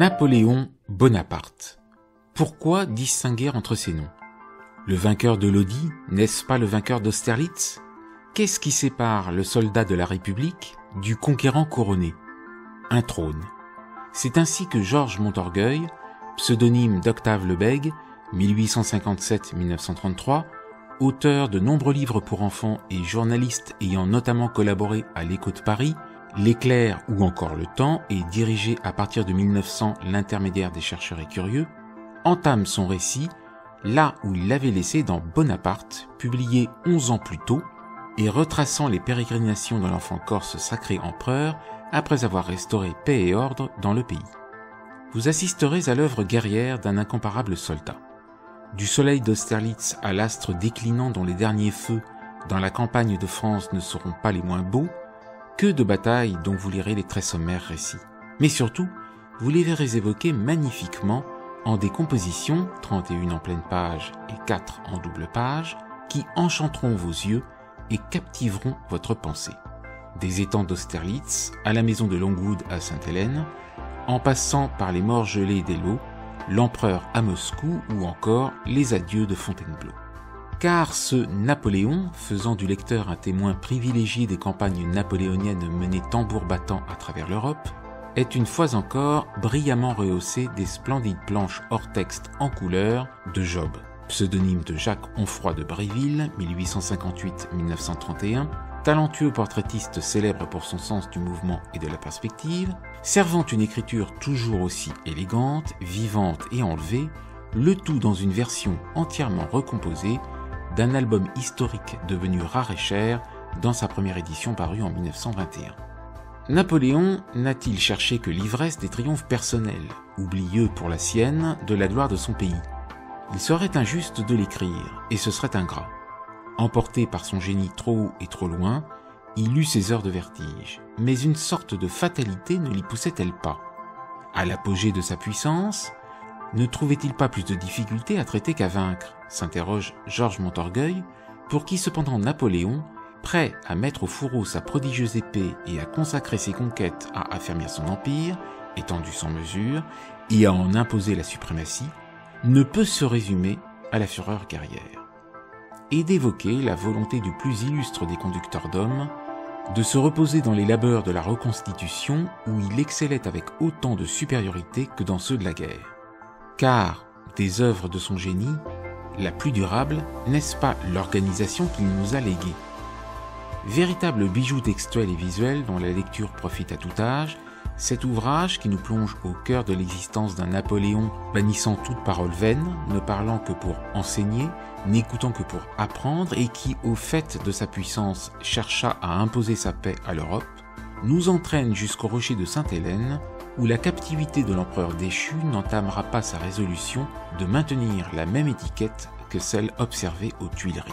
Napoléon Bonaparte. Pourquoi distinguer entre ces noms? Le vainqueur de Lodi, n'est-ce pas le vainqueur d'Austerlitz? Qu'est-ce qui sépare le soldat de la République du conquérant couronné? Un trône. C'est ainsi que Georges Montorgueil, pseudonyme d'Octave Lebègue, 1857-1933, auteur de nombreux livres pour enfants et journaliste ayant notamment collaboré à l'Écho de Paris, L'Éclair ou encore Le Temps et dirigé à partir de 1900 l'Intermédiaire des chercheurs et curieux, entame son récit là où il l'avait laissé dans Bonaparte, publié 11 ans plus tôt, et retraçant les pérégrinations de l'enfant corse sacré empereur après avoir restauré paix et ordre dans le pays. Vous assisterez à l'œuvre guerrière d'un incomparable soldat. Du soleil d'Austerlitz à l'astre déclinant dont les derniers feux dans la campagne de France ne seront pas les moins beaux, que de batailles dont vous lirez les très sommaires récits. Mais surtout, vous les verrez évoquer magnifiquement en des compositions, 31 en pleine page et 4 en double page, qui enchanteront vos yeux et captiveront votre pensée. Des étangs d'Austerlitz à la maison de Longwood à Sainte-Hélène, en passant par les morts gelées d'Eylau, l'empereur à Moscou ou encore les adieux de Fontainebleau. Car ce Napoléon, faisant du lecteur un témoin privilégié des campagnes napoléoniennes menées tambour battant à travers l'Europe, est une fois encore brillamment rehaussé des splendides planches hors texte en couleur de Job, pseudonyme de Jacques Onfroy de Bréville, 1858-1931, talentueux portraitiste célèbre pour son sens du mouvement et de la perspective, servant une écriture toujours aussi élégante, vivante et enlevée, le tout dans une version entièrement recomposée d'un album historique devenu rare et cher dans sa première édition parue en 1921. Napoléon n'a-t-il cherché que l'ivresse des triomphes personnels, oublieux pour la sienne de la gloire de son pays? Il serait injuste de l'écrire, et ce serait ingrat. Emporté par son génie trop haut et trop loin, il eut ses heures de vertige, mais une sorte de fatalité ne l'y poussait-elle pas? À l'apogée de sa puissance, ne trouvait-il pas plus de difficultés à traiter qu'à vaincre, s'interroge Georges Montorgueil, pour qui cependant Napoléon, prêt à mettre au fourreau sa prodigieuse épée et à consacrer ses conquêtes à affermir son empire, étendu sans mesure, et à en imposer la suprématie, ne peut se résumer à la fureur guerrière, et d'évoquer la volonté du plus illustre des conducteurs d'hommes de se reposer dans les labeurs de la reconstitution où il excellait avec autant de supériorité que dans ceux de la guerre. Car, des œuvres de son génie, la plus durable, n'est-ce pas l'organisation qu'il nous a léguée? Véritable bijou textuel et visuel dont la lecture profite à tout âge, cet ouvrage qui nous plonge au cœur de l'existence d'un Napoléon bannissant toute parole vaine, ne parlant que pour enseigner, n'écoutant que pour apprendre et qui, au fait de sa puissance, chercha à imposer sa paix à l'Europe, nous entraîne jusqu'au rocher de Sainte-Hélène où la captivité de l'empereur déchu n'entamera pas sa résolution de maintenir la même étiquette que celle observée aux Tuileries.